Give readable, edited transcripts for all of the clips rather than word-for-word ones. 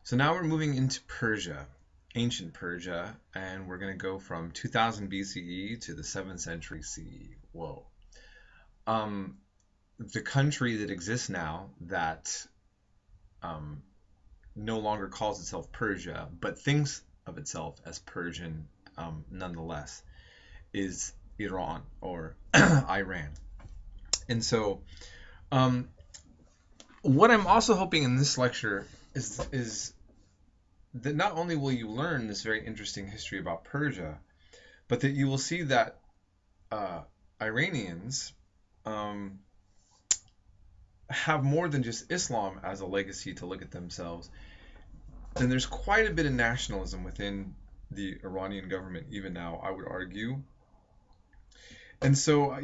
So now we're moving into Persia, ancient Persia, and we're going to go from 2000 BCE to the 7th century CE. Whoa. Um, the country that exists now that no longer calls itself Persia, but thinks of itself as Persian nonetheless, is Iran or Iran. And so, what I'm also hoping in this lecture is that not only will you learn this very interesting history about Persia, but that you will see that Iranians have more than just Islam as a legacy to look at themselves. And there's quite a bit of nationalism within the Iranian government, even now, I would argue. And so,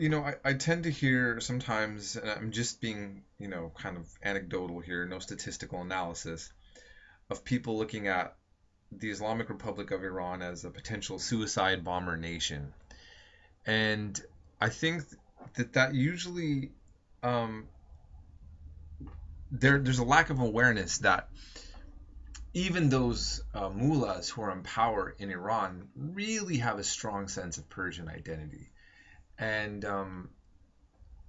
I tend to hear sometimes, and I'm just being, kind of anecdotal here, no statistical analysis, of people looking at the Islamic Republic of Iran as a potential suicide bomber nation. And I think that usually there's a lack of awareness that even those mullahs who are in power in Iran really have a strong sense of Persian identity. And, and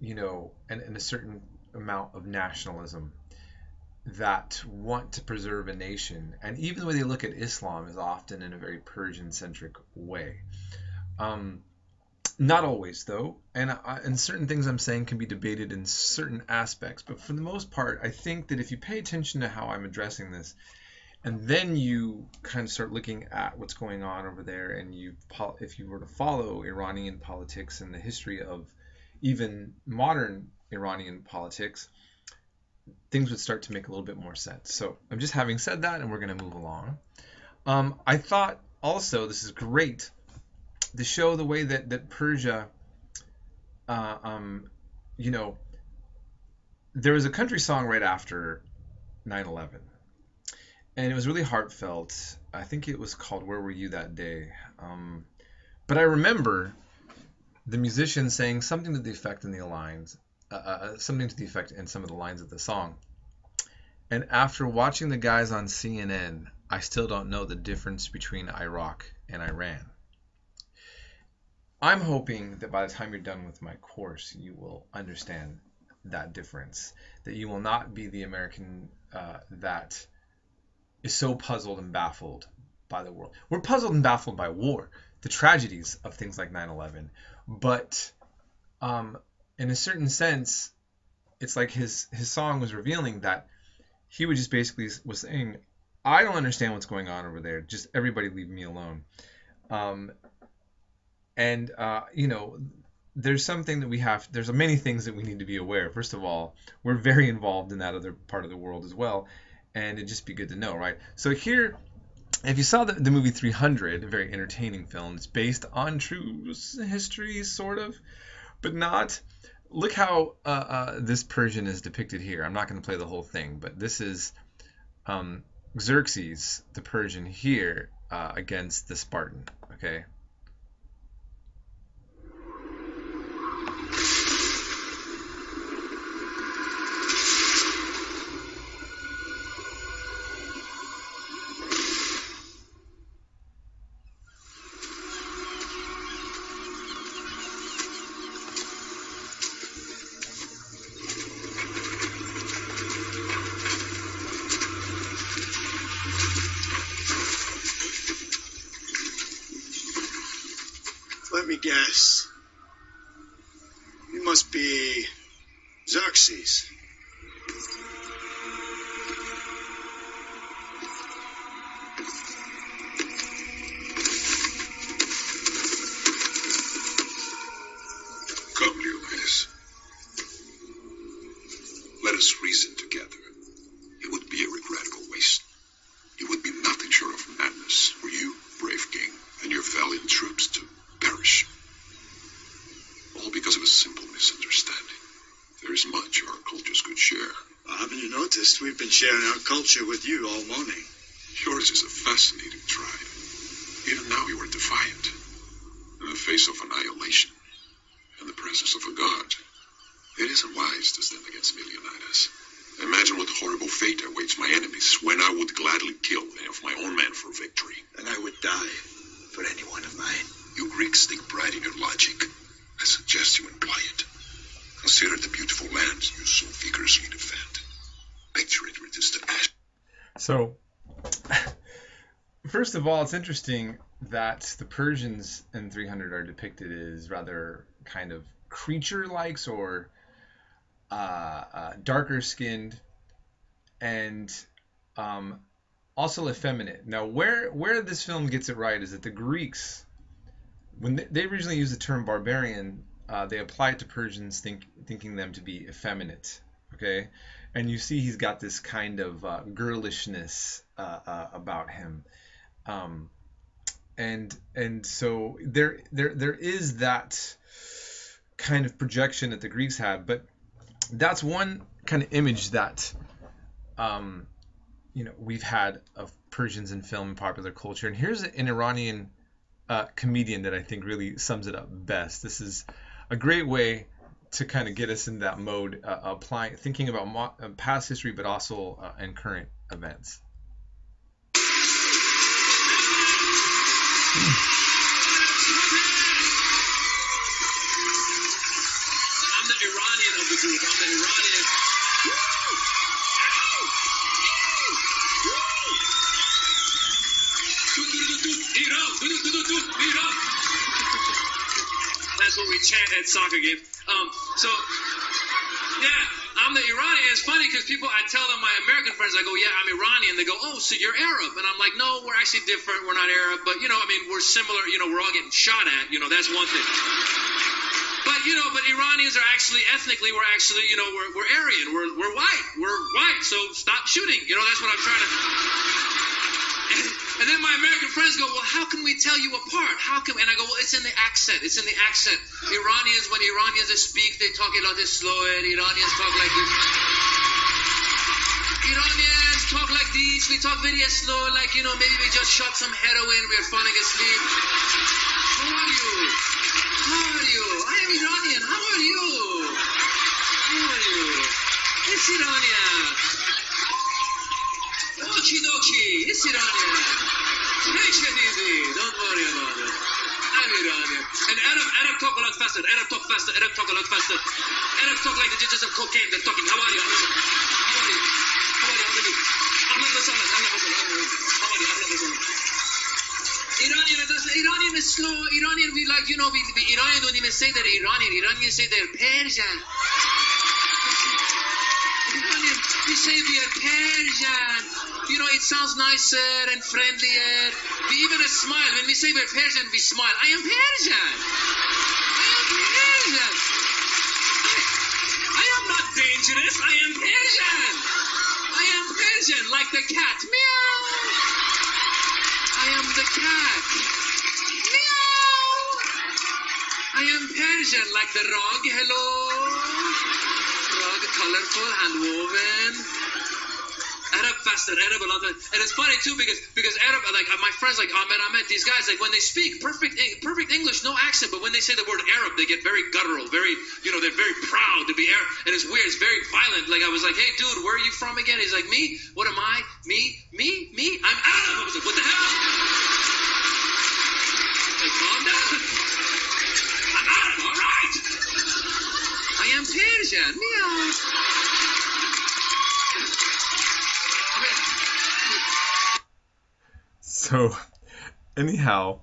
a certain amount of nationalism that want to preserve a nation. And even the way they look at Islam is often in a very Persian-centric way. Not always, though. And certain things I'm saying can be debated in certain aspects. But for the most part, I think that if you pay attention to how I'm addressing this, and then you kind of start looking at what's going on over there, and if you were to follow Iranian politics and the history of even modern Iranian politics, things would start to make a little bit more sense. So I'm just having said that, and we're going to move along. I thought also this is great to show the way that Persia, there was a country song right after 9/11. And it was really heartfelt. I think it was called "Where Were You That Day?" But I remember the musician saying something to the effect in the lines, something to the effect in some of the lines of the song. And after watching the guys on CNN, I still don't know the difference between Iraq and Iran. I'm hoping that by the time you're done with my course, you will understand that difference. That you will not be the American that is so puzzled and baffled by the world. We're puzzled and baffled by war, the tragedies of things like 9/11. But in a certain sense, it's like his song was revealing that he would just basically was saying, I don't understand what's going on over there. Just everybody leave me alone. There's something that there's many things that we need to be aware of. First of all, we're very involved in that other part of the world as well. And it'd just be good to know, right? So here, if you saw the movie 300, a very entertaining film, it's based on true history, sort of, but not. Look how this Persian is depicted here. I'm not going to play the whole thing, but this is Xerxes, the Persian here, against the Spartan, okay? Let me guess. You must be Xerxes. Come, Leonidas. Let us reason together. It would be a regrettable waste. It would be nothing short of madness for you, brave king, and your valiant troops to perish. All because of a simple misunderstanding. There is much our cultures could share. Well, haven't you noticed? We've been sharing our culture with you all morning. Yours is a fascinating tribe. Even now you are defiant. In the face of annihilation. In the presence of a god. It isn't wise to stand against me, Leonidas. Imagine what horrible fate awaits my enemies when I would gladly kill any of my own men for victory. And I would die for any one of mine. You Greeks take pride in your logic. I suggest you employ it. Consider the beautiful lands you so vigorously defend. Picture it reduced to ash. So, first of all, it's interesting that the Persians in 300 are depicted as rather kind of creature-likes or darker skinned and also effeminate. Now, where this film gets it right is that the Greeks, when they originally used the term barbarian, they apply it to Persians thinking them to be effeminate. Okay, and you see he's got this kind of girlishness about him, and so there is that kind of projection that the Greeks had, but that's one kind of image that we've had of Persians in film and popular culture. And here's an Iranian comedian that I think really sums it up best. This is a great way to kind of get us in that mode, thinking about past history, but also and current events. I'm the Iranian of the group. I'm the Iranian. Iran. That's what we chant at soccer games. I'm the Iranian. It's funny because I tell them, my American friends, I go, yeah, I'm Iranian. They go, oh, so you're Arab. And I'm like, no, we're actually different. We're not Arab. But, we're similar. We're all getting shot at. That's one thing. But Iranians are actually, ethnically, we're actually, we're Aryan. We're white. We're white. So stop shooting. That's what I'm trying to. And then my American friends go, well, how can we tell you apart? And I go, well, it's in the accent. It's in the accent. When Iranians speak, they talk a lot slow. Iranians talk like this. Iranians talk like this. We talk very slow, like, maybe we just shot some heroin. We're falling asleep. How are you? I am Iranian. How are you? It's Iranian. Okie dokie. It's Iranian. Take it easy. Don't worry about it. I'm Iranian. And Arab talk a lot faster. Arab talk faster. Arab talk a lot faster. Arab talk like the judges of cocaine. They're talking. How are you? Iranian is slow. Iranian, we like, we Iranian don't even say they're Iranian. Iranians say they're Persian. Iranian, we say we are Persian. It sounds nicer and friendlier. We even smile. When we say we're Persian, we smile. I am Persian. I am not dangerous. I am Persian. I am Persian, like the cat. Meow. I am the cat. Meow. I am Persian, like the rug. Hello. Rug, colorful, hand-woven. Arab faster, Arab a lot. And it's funny too because Arab, like my friends like Ahmed, these guys, like when they speak perfect English, no accent, but when they say the word Arab, they get very guttural, very, they're very proud to be Arab, and it's weird, it's very violent. Like I was like, hey dude, where are you from again? He's like, me? What am I? Me? I'm Arab. I was like, what the hell? Like, calm down. I'm Arab, all right. I am Persian. Meow. So, anyhow,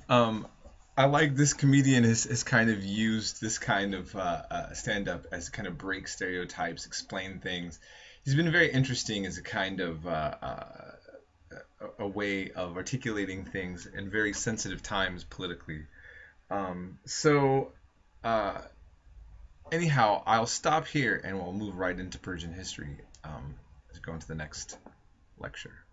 I like this comedian has kind of used this kind of stand-up as kind of break stereotypes, explain things. He's been very interesting as a kind of a way of articulating things in very sensitive times politically. Anyhow, I'll stop here and we'll move right into Persian history as we go into the next lecture.